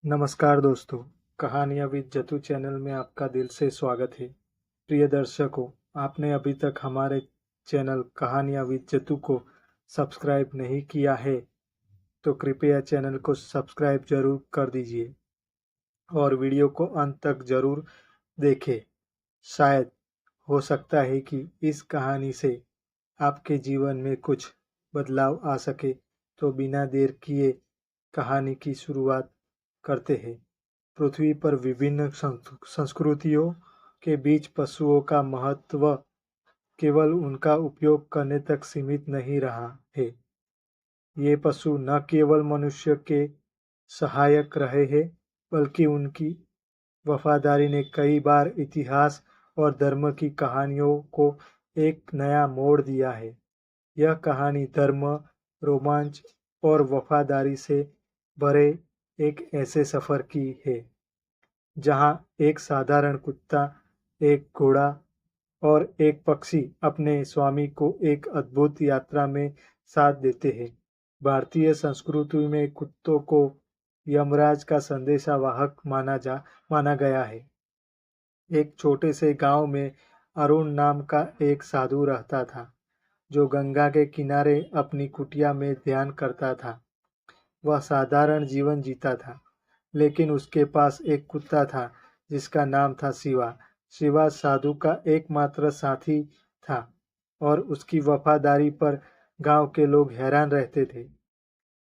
नमस्कार दोस्तों, कहानियाँ विद जतू चैनल में आपका दिल से स्वागत है। प्रिय दर्शकों, आपने अभी तक हमारे चैनल कहानियाँ विद जतू को सब्सक्राइब नहीं किया है तो कृपया चैनल को सब्सक्राइब जरूर कर दीजिए और वीडियो को अंत तक जरूर देखें। शायद हो सकता है कि इस कहानी से आपके जीवन में कुछ बदलाव आ सके। तो बिना देर किए कहानी की शुरुआत करते हैं। पृथ्वी पर विभिन्न संस्कृतियों के बीच पशुओं का महत्व केवल उनका उपयोग करने तक सीमित नहीं रहा है। ये पशु न केवल मनुष्य के सहायक रहे हैं, बल्कि उनकी वफादारी ने कई बार इतिहास और धर्म की कहानियों को एक नया मोड़ दिया है। यह कहानी धर्म, रोमांच और वफादारी से भरे एक ऐसे सफर की है जहां एक साधारण कुत्ता, एक घोड़ा और एक पक्षी अपने स्वामी को एक अद्भुत यात्रा में साथ देते हैं। भारतीय संस्कृति में कुत्तों को यमराज का संदेशावाहक माना गया है। एक छोटे से गांव में अरुण नाम का एक साधु रहता था, जो गंगा के किनारे अपनी कुटिया में ध्यान करता था। वह साधारण जीवन जीता था, लेकिन उसके पास एक कुत्ता था जिसका नाम था शिवा। शिवा साधु का एकमात्र साथी था और उसकी वफादारी पर गांव के लोग हैरान रहते थे।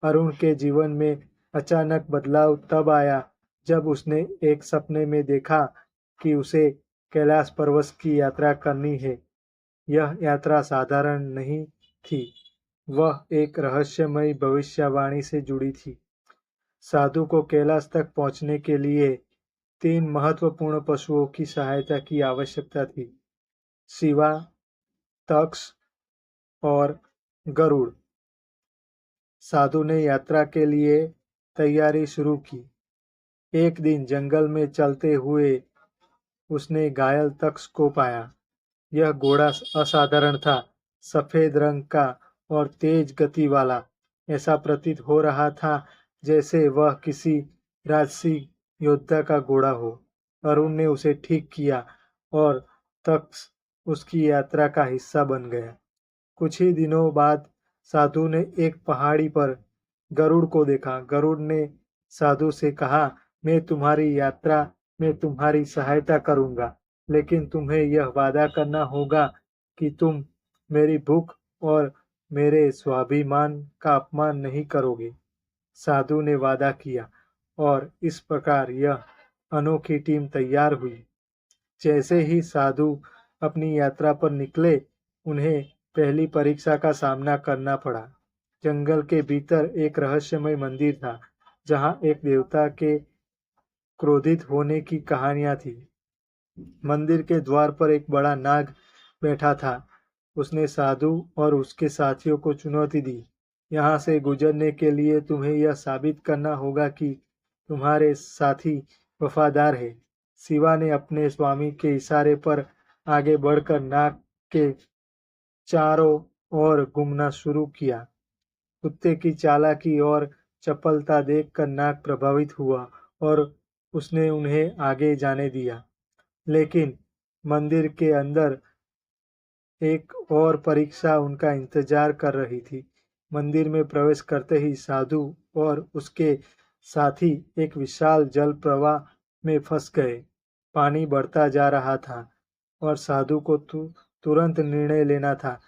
अरुण के जीवन में अचानक बदलाव तब आया जब उसने एक सपने में देखा कि उसे कैलाश पर्वत की यात्रा करनी है। यह यात्रा साधारण नहीं थी, वह एक रहस्यमयी भविष्यवाणी से जुड़ी थी। साधु को कैलाश तक पहुंचने के लिए 3 महत्वपूर्ण पशुओं की सहायता की आवश्यकता थी: शिवा, तक्ष और गरुड़। साधु ने यात्रा के लिए तैयारी शुरू की। एक दिन जंगल में चलते हुए उसने घायल तक्ष को पाया। यह घोड़ा असाधारण था, सफेद रंग का और तेज गति वाला। ऐसा प्रतीत हो रहा था जैसे वह किसी राजसी योद्धा का घोड़ा हो। अरुण ने उसे ठीक किया और तक्ष उसकी यात्रा का हिस्सा बन गया। कुछ ही दिनों बाद साधु ने एक पहाड़ी पर गरुड़ को देखा। गरुड़ ने साधु से कहा, मैं तुम्हारी यात्रा में तुम्हारी सहायता करूंगा, लेकिन तुम्हें यह वादा करना होगा कि तुम मेरी भूख और मेरे स्वाभिमान का अपमान नहीं करोगे। साधु ने वादा किया और इस प्रकार यह अनोखी टीम तैयार हुई। जैसे ही साधु अपनी यात्रा पर निकले, उन्हें पहली परीक्षा का सामना करना पड़ा। जंगल के भीतर एक रहस्यमय मंदिर था, जहां एक देवता के क्रोधित होने की कहानियां थी। मंदिर के द्वार पर एक बड़ा नाग बैठा था। उसने साधु और उसके साथियों को चुनौती दी, यहाँ से गुजरने के लिए तुम्हें यह साबित करना होगा कि तुम्हारे साथी वफादार है। शिवा ने अपने स्वामी के इशारे पर आगे बढ़कर नाग के चारों ओर घूमना शुरू किया। कुत्ते की चालाकी और चपलता देखकर नाग प्रभावित हुआ और उसने उन्हें आगे जाने दिया। लेकिन मंदिर के अंदर एक और परीक्षा उनका इंतजार कर रही थी। मंदिर में प्रवेश करते ही साधु और उसके साथी एक विशाल जल प्रवाह में फंस गए। पानी बढ़ता जा रहा था और साधु को तुरंत निर्णय लेना था।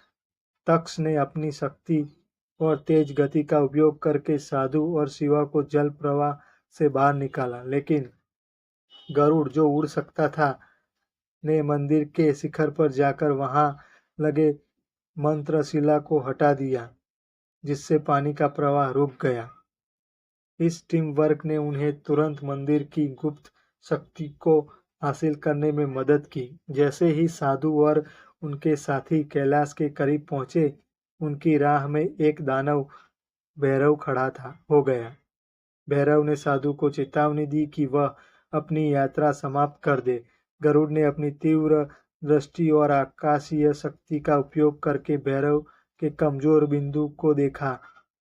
तक्ष ने अपनी शक्ति और तेज गति का उपयोग करके साधु और शिवा को जल प्रवाह से बाहर निकाला, लेकिन गरुड़, जो उड़ सकता था, ने मंदिर के शिखर पर जाकर वहां लगे मंत्रशिला को हटा दिया, जिससे पानी का प्रवाह रुक गया। इस टीम वर्क ने उन्हें तुरंत मंदिर की गुप्त शक्ति को हासिल करने में मदद की। जैसे ही साधु और उनके साथी कैलाश के करीब पहुंचे, उनकी राह में एक दानव भैरव खड़ा हो गया। भैरव ने साधु को चेतावनी दी कि वह अपनी यात्रा समाप्त कर दे। गरुड़ ने अपनी तीव्र दृष्टि और आकाशीय शक्ति का उपयोग करके भैरव के कमजोर बिंदु को देखा।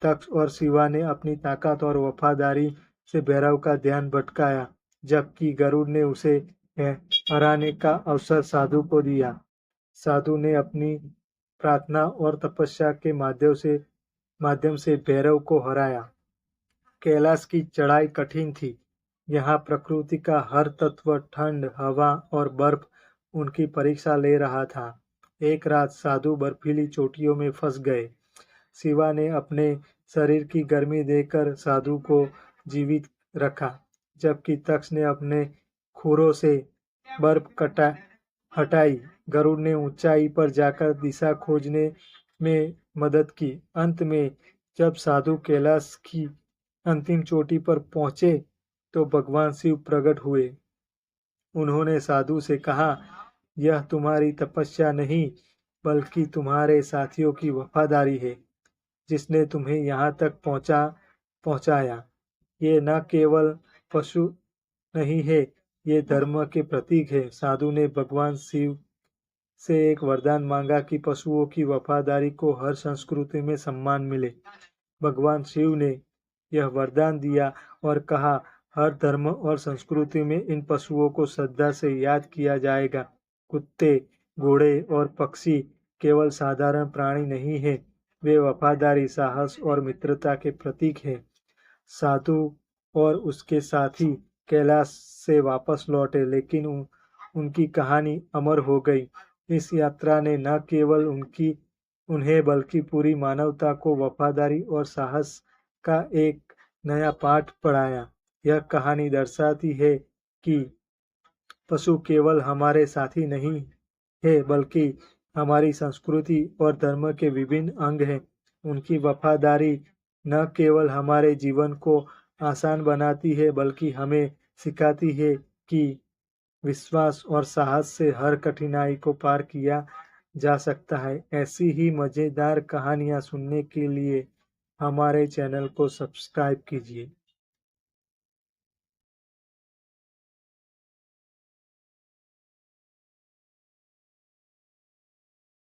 तक्ष और शिवा ने अपनी ताकत और वफादारी से भैरव का ध्यान भटकाया, जबकि गरुड़ ने उसे हराने का अवसर साधु को दिया। साधु ने अपनी प्रार्थना और तपस्या के माध्यम से भैरव को हराया। कैलाश की चढ़ाई कठिन थी। यहाँ प्रकृति का हर तत्व, ठंड, हवा और बर्फ उनकी परीक्षा ले रहा था। एक रात साधु बर्फीली चोटियों में फंस गए। शिवा ने अपने शरीर की गर्मी देकर साधु को जीवित रखा, जबकि तक्ष ने अपने खुरों से बर्फ हटाई। गरुड़ ने ऊंचाई पर जाकर दिशा खोजने में मदद की। अंत में जब साधु कैलाश की अंतिम चोटी पर पहुंचे तो भगवान शिव प्रकट हुए। उन्होंने साधु से कहा, यह तुम्हारी तपस्या नहीं बल्कि तुम्हारे साथियों की वफादारी है जिसने तुम्हें यहाँ तक पहुँचाया। ये न केवल पशु नहीं है, ये धर्म के प्रतीक है। साधु ने भगवान शिव से एक वरदान मांगा कि पशुओं की वफादारी को हर संस्कृति में सम्मान मिले। भगवान शिव ने यह वरदान दिया और कहा, हर धर्म और संस्कृति में इन पशुओं को श्रद्धा से याद किया जाएगा। कुत्ते, घोड़े और पक्षी केवल साधारण प्राणी नहीं है, वे वफादारी, साहस और मित्रता के प्रतीक हैं। साधु और उसके साथी कैलाश से वापस लौटे, लेकिन उनकी कहानी अमर हो गई। इस यात्रा ने न केवल उन्हें बल्कि पूरी मानवता को वफादारी और साहस का एक नया पाठ पढ़ाया। यह कहानी दर्शाती है कि पशु केवल हमारे साथी नहीं है बल्कि हमारी संस्कृति और धर्म के विभिन्न अंग हैं। उनकी वफादारी न केवल हमारे जीवन को आसान बनाती है बल्कि हमें सिखाती है कि विश्वास और साहस से हर कठिनाई को पार किया जा सकता है। ऐसी ही मज़ेदार कहानियाँ सुनने के लिए हमारे चैनल को सब्सक्राइब कीजिए।